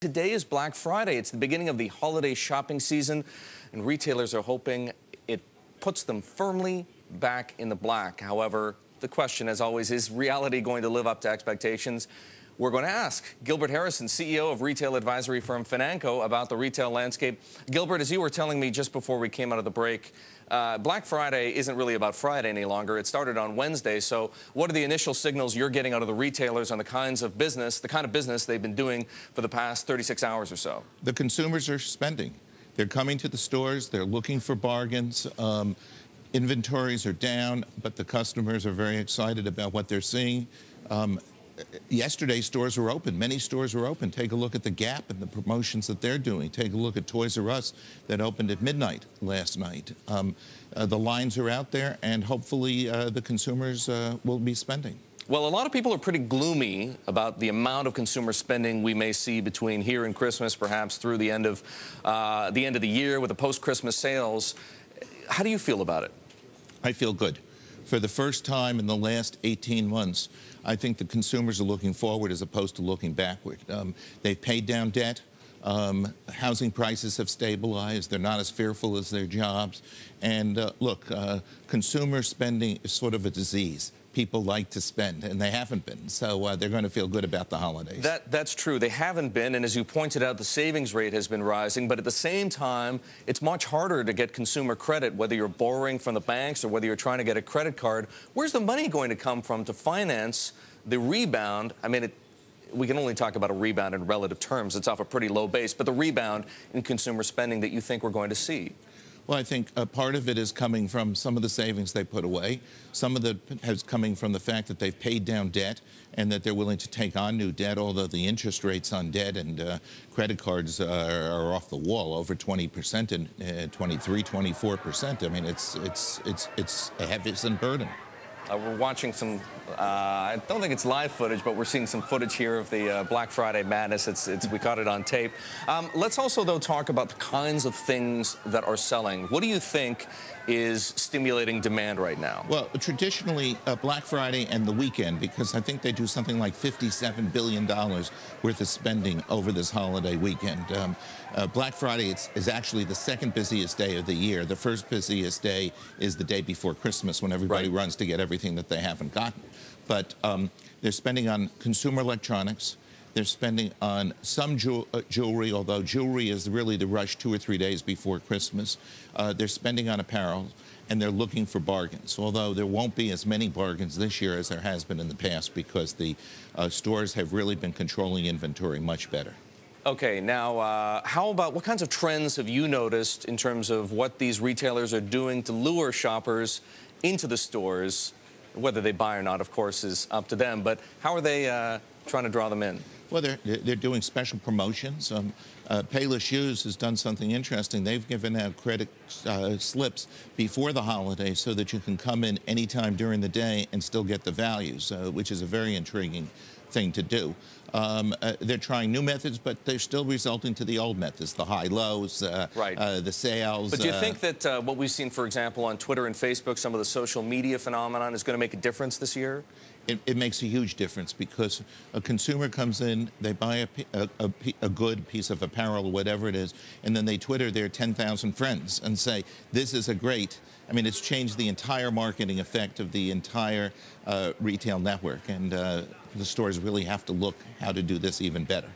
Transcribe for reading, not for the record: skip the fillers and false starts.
Today is Black Friday. It's the beginning of the holiday shopping season, and retailers are hoping it puts them firmly back in the black. However, the question, as always, is reality going to live up to expectations? We're going to ask Gilbert Harrison, CEO of retail advisory firm Financo, about the retail landscape. Gilbert, as you were telling me just before we came out of the break, Black Friday isn't really about Friday any longer. It started on Wednesday. So what are the initial signals you're getting out of the retailers on the kind of business they've been doing for the past 36 hours or so? The consumers are spending. They're coming to the stores. They're looking for bargains. Inventories are down, but the customers are very excited about what they're seeing. Yesterday, stores were open. Many stores were open. Take a look at the Gap and the promotions that they're doing. Take a look at Toys R Us that opened at midnight last night. The lines are out there, and hopefully the consumers will be spending. Well, a lot of people are pretty gloomy about the amount of consumer spending we may see between here and Christmas, perhaps through the end of the year with the post-Christmas sales. How do you feel about it? I feel good. For the first time in the last 18 months, I think the consumers are looking forward as opposed to looking backward. They've paid down debt. Housing prices have stabilized. They're not as fearful as their jobs. And look, consumer spending is sort of a disease. People like to spend, and they haven't been. So they're going to feel good about the holidays. That's true. They haven't been, and as you pointed out, the savings rate has been rising. But at the same time, it's much harder to get consumer credit, whether you're borrowing from the banks or whether you're trying to get a credit card. Where's the money going to come from to finance the rebound? I mean, we can only talk about a rebound in relative terms. It's off a pretty low base, but the rebound in consumer spending that you think we're going to see. Well, I think part of it is coming from some of the savings they put away. Some of it is coming from the fact that they've paid down debt and that they're willing to take on new debt, although the interest rates on debt and credit cards are off the wall, over 20% and 23, 24%. I mean, it's a heavy burden. We're watching some, I don't think it's live footage, but we're seeing some footage here of the Black Friday madness. We caught it on tape. Let's also, though, talk about the kinds of things that are selling. What do you think is stimulating demand right now? Well, traditionally, Black Friday and the weekend, because I think they do something like $57 billion worth of spending over this holiday weekend. Black Friday is actually the second busiest day of the year. The first busiest day is the day before Christmas, when everybody runs to get everything that they haven't gotten. But they're spending on consumer electronics. They're spending on some jewelry, although jewelry is really the rush 2 or 3 days before Christmas. They're spending on apparel, and they're looking for bargains, although there won't be as many bargains this year as there has been in the past because the stores have really been controlling inventory much better. Okay, now, how about what kinds of trends have you noticed in terms of what these retailers are doing to lure shoppers into the stores? Whether they buy or not, of course, is up to them, but how are they trying to draw them in? Well, they're doing special promotions. Payless Shoes has done something interesting. They've given out credit slips before the holiday so that you can come in anytime during the day and still get the values, which is a very intriguing thing to do. They're trying new methods, but they're still resulting to the old methods, the high-lows, the sales. But do you think that what we've seen, for example, on Twitter and Facebook, some of the social media phenomenon is going to make a difference this year? It makes a huge difference because a consumer comes in, they buy a good piece of apparel or whatever it is, and then they Twitter their 10,000 friends and say, this is a great, I mean, it's changed the entire marketing effect of the entire retail network, and the stores really have to look how to do this even better.